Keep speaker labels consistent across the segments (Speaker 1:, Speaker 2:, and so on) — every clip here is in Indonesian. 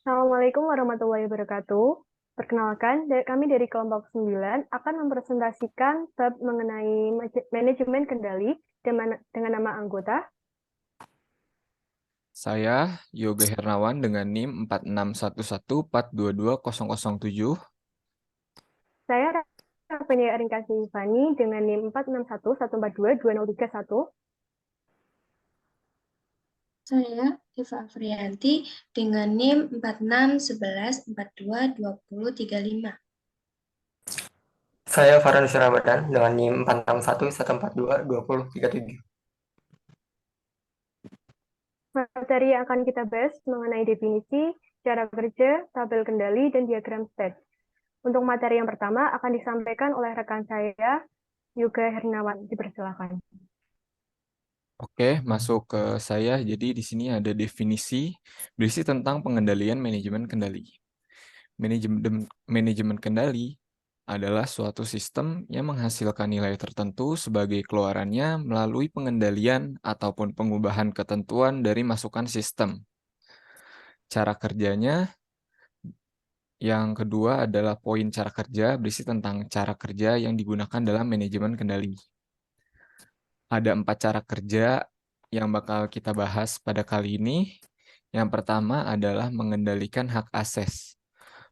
Speaker 1: Assalamualaikum warahmatullahi wabarakatuh. Perkenalkan, kami dari kelompok 9 akan mempresentasikan bab mengenai manajemen kendali dengan nama anggota.
Speaker 2: Saya Yoga Hernawan dengan NIM 4611422007.
Speaker 1: Saya Raffenia Aringkasih Fani dengan NIM 4611422031.
Speaker 3: Saya Eva Afrianti dengan NIM 4611422035.
Speaker 4: Saya Farhanus Ramadan dengan NIM 4611422037.
Speaker 1: Materi yang akan kita bahas mengenai definisi, cara kerja, tabel kendali, dan diagram state. Untuk materi yang pertama akan disampaikan oleh rekan saya, Yoga Hernawan. Dipersilakan.
Speaker 2: Oke, masuk ke saya. Jadi di sini ada definisi berisi tentang pengendalian manajemen kendali. Manajemen kendali adalah suatu sistem yang menghasilkan nilai tertentu sebagai keluarannya melalui pengendalian ataupun pengubahan ketentuan dari masukan sistem. Cara kerjanya yang kedua adalah poin cara kerja berisi tentang cara kerja yang digunakan dalam manajemen kendali. Ada 4 cara kerja yang bakal kita bahas pada kali ini. Yang pertama adalah mengendalikan hak akses,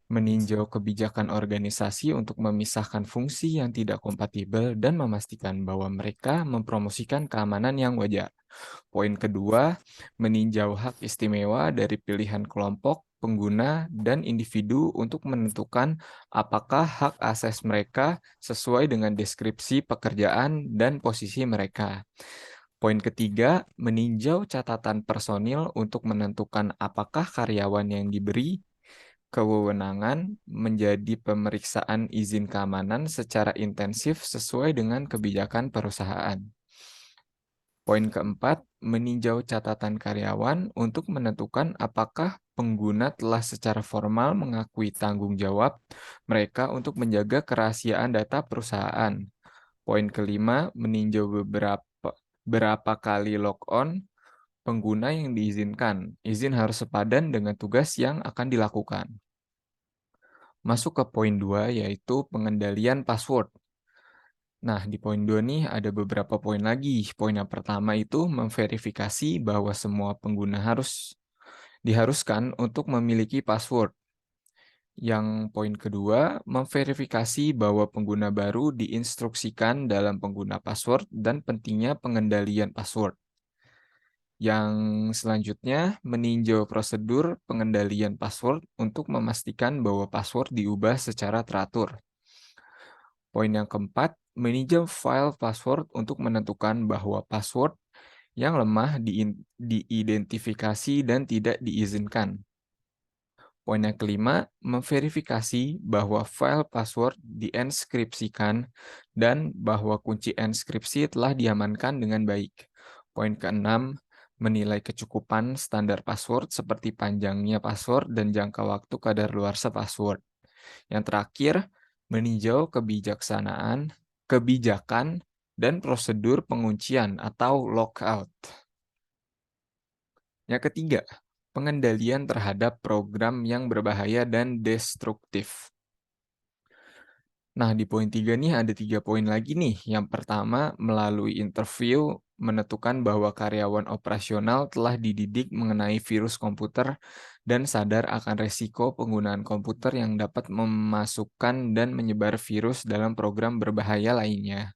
Speaker 2: meninjau kebijakan organisasi untuk memisahkan fungsi yang tidak kompatibel dan memastikan bahwa mereka mempromosikan keamanan yang wajar. Poin kedua, meninjau hak istimewa dari pilihan kelompok, pengguna, dan individu untuk menentukan apakah hak akses mereka sesuai dengan deskripsi pekerjaan dan posisi mereka. Poin ketiga, meninjau catatan personil untuk menentukan apakah karyawan yang diberi kewenangan menjadi pemeriksaan izin keamanan secara intensif sesuai dengan kebijakan perusahaan. Poin keempat, meninjau catatan karyawan untuk menentukan apakah pengguna telah secara formal mengakui tanggung jawab mereka untuk menjaga kerahasiaan data perusahaan. Poin kelima, meninjau berapa kali log-on pengguna yang diizinkan. Izin harus sepadan dengan tugas yang akan dilakukan. Masuk ke poin 2, yaitu pengendalian password. Nah, di poin 2 nih ada beberapa poin lagi. Poin yang pertama itu memverifikasi bahwa semua pengguna diharuskan untuk memiliki password. Yang poin kedua, memverifikasi bahwa pengguna baru diinstruksikan dalam pengguna password dan pentingnya pengendalian password. Yang selanjutnya, meninjau prosedur pengendalian password untuk memastikan bahwa password diubah secara teratur. Poin yang keempat, meninjau file password untuk menentukan bahwa password yang lemah diidentifikasi dan tidak diizinkan. Poin yang kelima, memverifikasi bahwa file password dienkripsikan dan bahwa kunci enskripsi telah diamankan dengan baik. Poin keenam, menilai kecukupan standar password seperti panjangnya password dan jangka waktu kadaluarsa password. Yang terakhir, meninjau kebijakan, dan prosedur penguncian atau logout. Yang ketiga, pengendalian terhadap program yang berbahaya dan destruktif. Nah, di poin 3 nih ada 3 poin lagi nih. Yang pertama, melalui interview menentukan bahwa karyawan operasional telah dididik mengenai virus komputer dan sadar akan resiko penggunaan komputer yang dapat memasukkan dan menyebar virus dalam program berbahaya lainnya.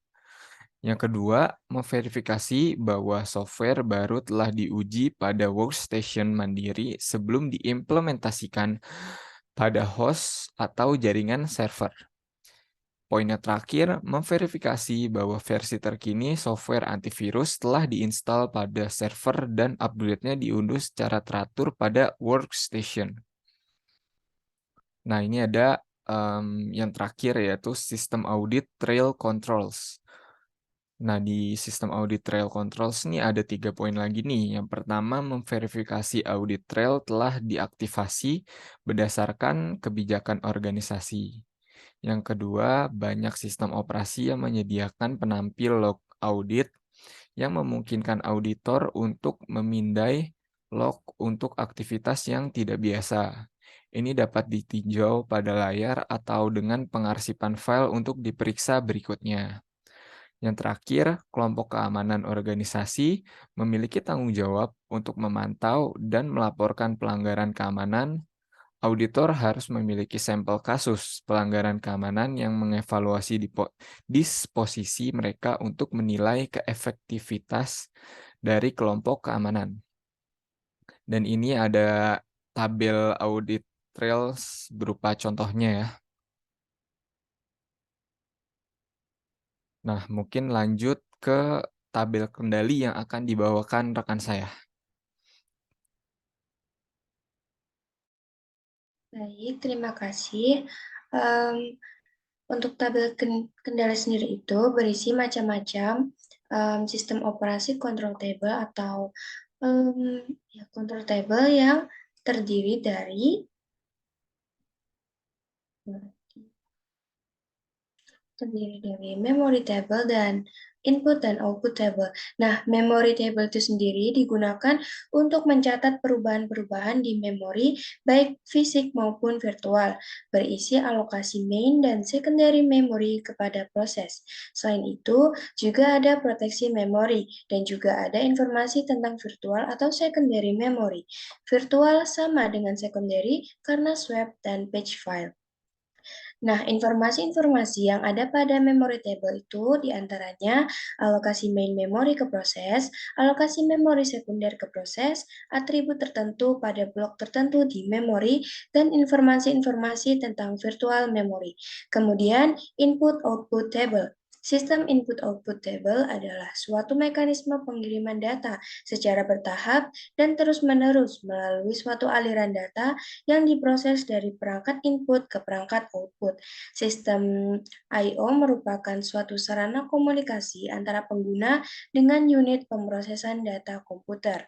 Speaker 2: Yang kedua, memverifikasi bahwa software baru telah diuji pada workstation mandiri sebelum diimplementasikan pada host atau jaringan server. Poin yang terakhir, memverifikasi bahwa versi terkini software antivirus telah diinstal pada server dan upgrade-nya diunduh secara teratur pada workstation. Nah, ini ada yang terakhir yaitu sistem audit trail controls. Nah, di sistem audit trail controls ini ada 3 poin lagi nih. Yang pertama, memverifikasi audit trail telah diaktifasi berdasarkan kebijakan organisasi. Yang kedua, banyak sistem operasi yang menyediakan penampil log audit yang memungkinkan auditor untuk memindai log untuk aktivitas yang tidak biasa. Ini dapat ditinjau pada layar atau dengan pengarsipan file untuk diperiksa berikutnya. Yang terakhir, kelompok keamanan organisasi memiliki tanggung jawab untuk memantau dan melaporkan pelanggaran keamanan. Auditor harus memiliki sampel kasus pelanggaran keamanan yang mengevaluasi disposisi mereka untuk menilai keefektivitas dari kelompok keamanan. Dan ini ada tabel audit trails berupa contohnya ya. Nah, mungkin lanjut ke tabel kendali yang akan dibawakan rekan saya.
Speaker 3: Baik, terima kasih. Untuk tabel kendali sendiri itu berisi macam-macam sistem operasi control table atau control table yang terdiri dari memory table dan input dan output table. Nah, memory table itu sendiri digunakan untuk mencatat perubahan-perubahan di memori, baik fisik maupun virtual, berisi alokasi main dan secondary memory kepada proses. Selain itu, juga ada proteksi memori, dan juga ada informasi tentang virtual atau secondary memory. Virtual sama dengan secondary karena swap dan page file. Nah, informasi-informasi yang ada pada memory table itu diantaranya alokasi main memory ke proses, alokasi memori sekunder ke proses, atribut tertentu pada blok tertentu di memori, dan informasi-informasi tentang virtual memory. Kemudian, input-output table. Sistem input-output table adalah suatu mekanisme pengiriman data secara bertahap dan terus-menerus melalui suatu aliran data yang diproses dari perangkat input ke perangkat output. Sistem I/O merupakan suatu sarana komunikasi antara pengguna dengan unit pemrosesan data komputer.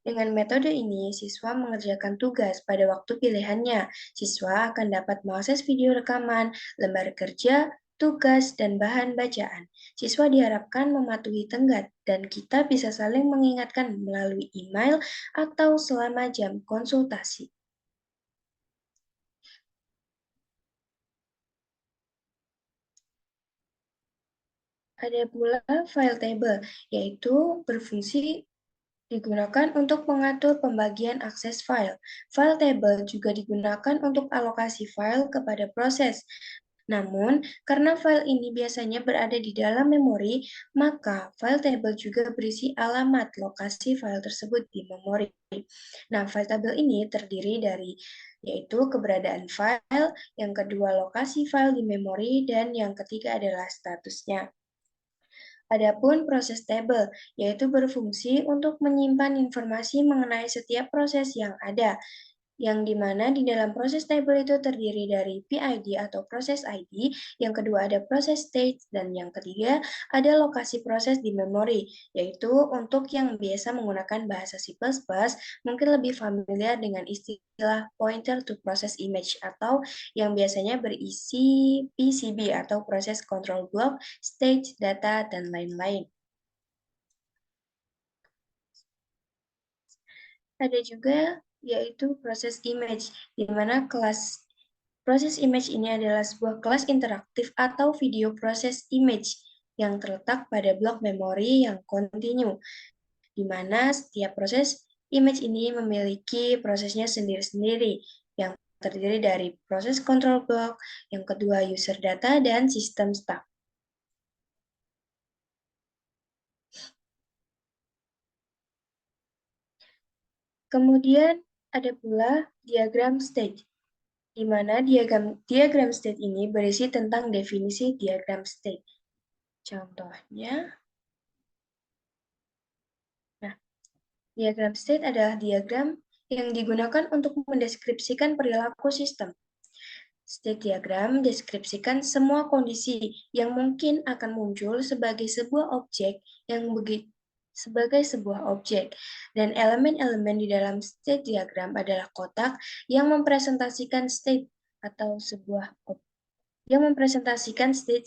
Speaker 3: Dengan metode ini, siswa mengerjakan tugas pada waktu pilihannya. Siswa akan dapat mengakses video rekaman, lembar kerja, tugas, dan bahan bacaan. Siswa diharapkan mematuhi tenggat, dan kita bisa saling mengingatkan melalui email atau selama jam konsultasi. Ada pula file table, yaitu berfungsi digunakan untuk mengatur pembagian akses file. File table juga digunakan untuk alokasi file kepada proses. Namun, karena file ini biasanya berada di dalam memori, maka file table juga berisi alamat lokasi file tersebut di memori. Nah, file table ini terdiri dari yaitu keberadaan file, yang kedua lokasi file di memori, dan yang ketiga adalah statusnya. Adapun proses table, yaitu berfungsi untuk menyimpan informasi mengenai setiap proses yang ada, yang dimana di dalam proses table itu terdiri dari PID atau proses ID, yang kedua ada proses state, dan yang ketiga ada lokasi proses di memori, yaitu untuk yang biasa menggunakan bahasa C++, mungkin lebih familiar dengan istilah pointer to process image, atau yang biasanya berisi PCB atau proses control block, state, data, dan lain-lain. Ada juga yaitu proses image, di mana kelas proses image ini adalah sebuah kelas interaktif atau video proses image yang terletak pada blok memori yang kontinu, di mana setiap proses image ini memiliki prosesnya sendiri-sendiri, yang terdiri dari proses control block, yang kedua user data, dan sistem stack. Kemudian ada pula diagram state, di mana diagram state ini berisi tentang definisi diagram state. Contohnya, diagram state adalah diagram yang digunakan untuk mendeskripsikan perilaku sistem. State diagram deskripsikan semua kondisi yang mungkin akan muncul sebagai sebuah objek dan elemen-elemen di dalam state diagram adalah kotak yang mempresentasikan state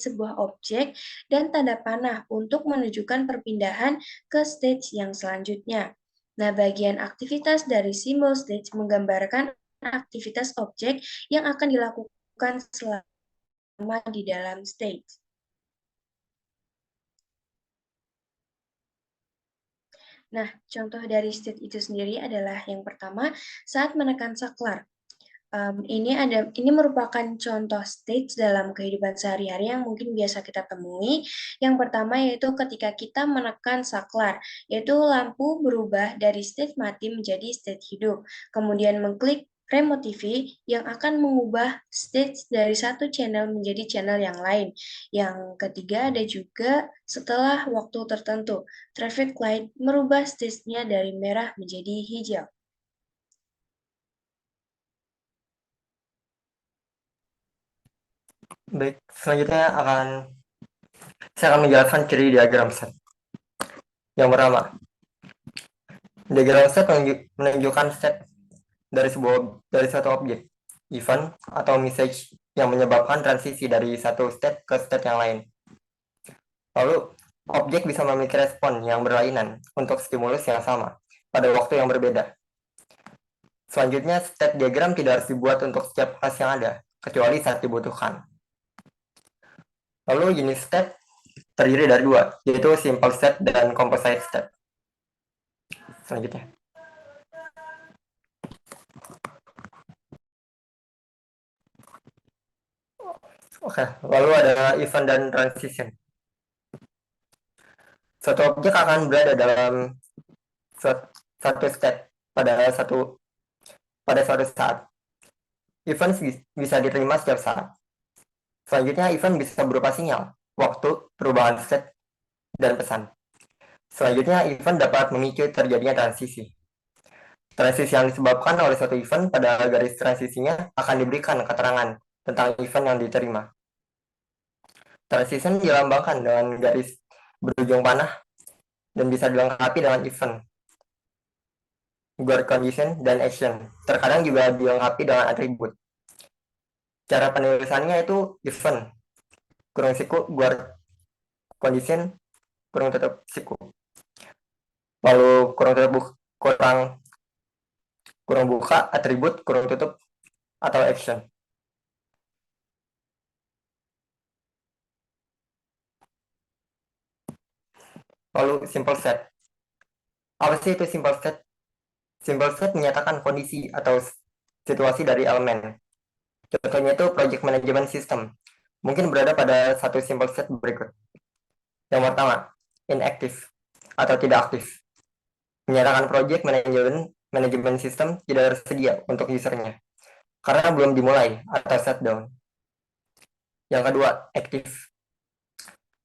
Speaker 3: sebuah objek dan tanda panah untuk menunjukkan perpindahan ke stage yang selanjutnya. Nah, bagian aktivitas dari simbol stage menggambarkan aktivitas objek yang akan dilakukan selama di dalam state. Nah, contoh dari state itu sendiri adalah yang pertama, saat menekan saklar. Ini merupakan contoh stage dalam kehidupan sehari-hari yang mungkin biasa kita temui. Yang pertama yaitu ketika kita menekan saklar, yaitu lampu berubah dari state mati menjadi state hidup. Kemudian mengklik remote TV yang akan mengubah stage dari satu channel menjadi channel yang lain. Yang ketiga ada juga setelah waktu tertentu, traffic light merubah stage-nya dari merah menjadi hijau.
Speaker 4: Baik, selanjutnya saya akan menjelaskan ciri diagram set. Yang pertama, diagram set menunjukkan set dari suatu objek, event atau message yang menyebabkan transisi dari satu state ke state yang lain. Lalu, objek bisa memiliki respon yang berlainan untuk stimulus yang sama pada waktu yang berbeda. Selanjutnya, state diagram tidak harus dibuat untuk setiap kelas yang ada, kecuali saat dibutuhkan. Lalu jenis state terdiri dari dua, yaitu simple state dan composite state. Selanjutnya. Oke, lalu ada event dan transition. Suatu objek akan berada dalam satu state pada suatu saat. Event bisa diterima setiap saat. Selanjutnya, event bisa berupa sinyal, waktu, perubahan state, dan pesan. Selanjutnya, event dapat memicu terjadinya transisi. Transisi yang disebabkan oleh suatu event pada garis transisinya akan diberikan keterangan tentang event yang diterima. Transition dilambangkan dengan garis berujung panah dan bisa dilengkapi dengan event, guard condition, dan action. Terkadang juga dilengkapi dengan atribut. Cara penulisannya itu event, kurung siku, guard condition, kurung tutup siku. Lalu kurung buka, atribut, kurung tutup, atau action. Lalu simple set. Apa sih itu simple set? Simple set menyatakan kondisi atau situasi dari elemen. Contohnya itu project management system. Mungkin berada pada satu simple set berikut. Yang pertama, inactive atau tidak aktif. Menyatakan project management system tidak tersedia untuk usernya karena belum dimulai atau shutdown. Yang kedua, active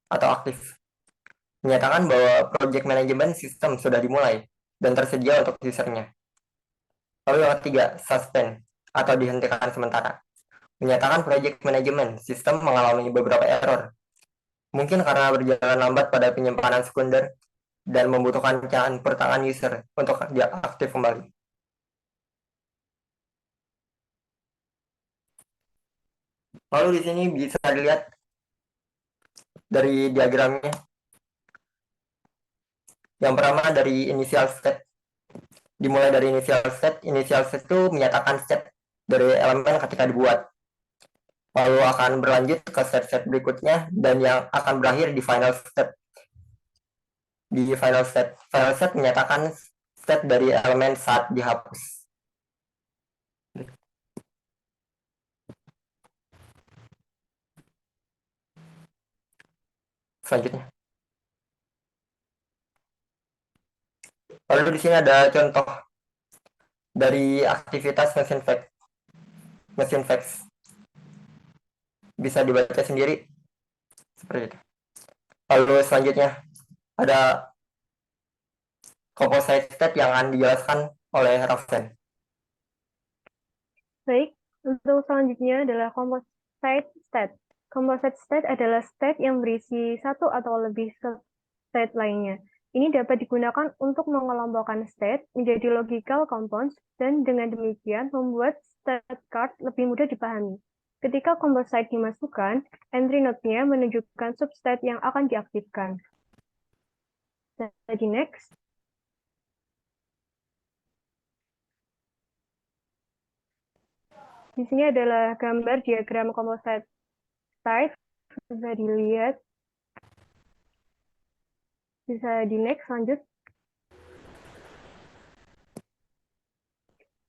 Speaker 4: atau aktif. Menyatakan bahwa project management system sudah dimulai dan tersedia untuk usernya. Lalu yang ketiga, suspend atau dihentikan sementara. Menyatakan project management system mengalami beberapa error. Mungkin karena berjalan lambat pada penyimpanan sekunder dan membutuhkan campur tangan user untuk aktif kembali. Lalu di sini bisa dilihat dari diagramnya. Yang pertama dari initial state. Dimulai dari initial state itu menyatakan state dari elemen ketika dibuat. Lalu akan berlanjut ke state berikutnya dan yang akan berakhir di final state. Di final state menyatakan state dari elemen saat dihapus. Selanjutnya. Lalu di sini ada contoh dari aktivitas mesin fax. Bisa dibaca sendiri seperti itu. Lalu selanjutnya ada composite state yang akan dijelaskan oleh Raven.
Speaker 1: Baik, untuk selanjutnya adalah composite state. Composite state adalah state yang berisi satu atau lebih state lainnya. Ini dapat digunakan untuk mengelompokkan state menjadi logical compounds dan dengan demikian membuat state card lebih mudah dipahami. Ketika composite dimasukkan, entry node-nya menunjukkan substate yang akan diaktifkan. Jadi next. Di sini adalah gambar diagram composite state, bisa dilihat. Bisa di next, lanjut.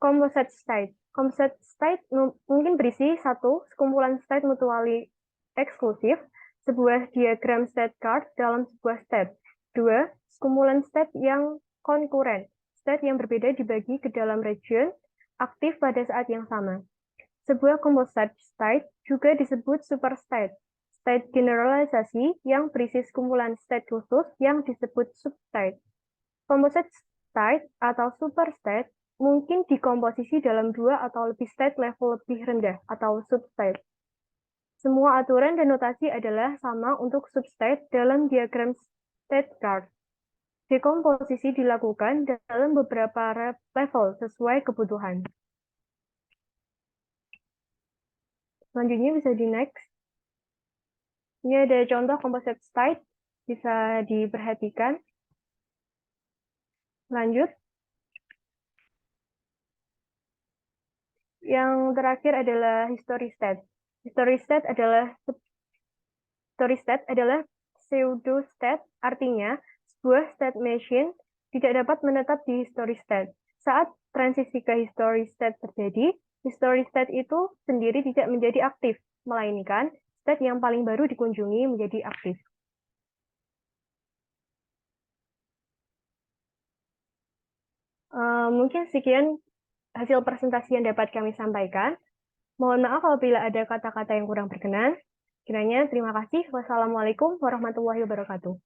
Speaker 1: Composite state. Composite state mungkin berisi satu, sekumpulan state mutually eksklusif, sebuah diagram state card dalam sebuah state. Dua, sekumpulan state yang konkuren, state yang berbeda dibagi ke dalam region, aktif pada saat yang sama. Sebuah composite state juga disebut superstate, state generalisasi yang berisi sekumpulan state khusus yang disebut substate. Composite state atau superstate mungkin dikomposisi dalam dua atau lebih state level lebih rendah atau substate. Semua aturan dan notasi adalah sama untuk substate dalam diagram state card. Dekomposisi dilakukan dalam beberapa level sesuai kebutuhan. Selanjutnya bisa di next. Ini ada contoh composite state, bisa diperhatikan. Lanjut. Yang terakhir adalah history state. History state adalah pseudo-state, artinya sebuah state machine tidak dapat menetap di history state. Saat transisi ke history state terjadi, history state itu sendiri tidak menjadi aktif, melainkan state yang paling baru dikunjungi menjadi aktif. Mungkin sekian hasil presentasi yang dapat kami sampaikan. Mohon maaf apabila ada kata-kata yang kurang berkenan. Kiranya terima kasih. Wassalamualaikum warahmatullahi wabarakatuh.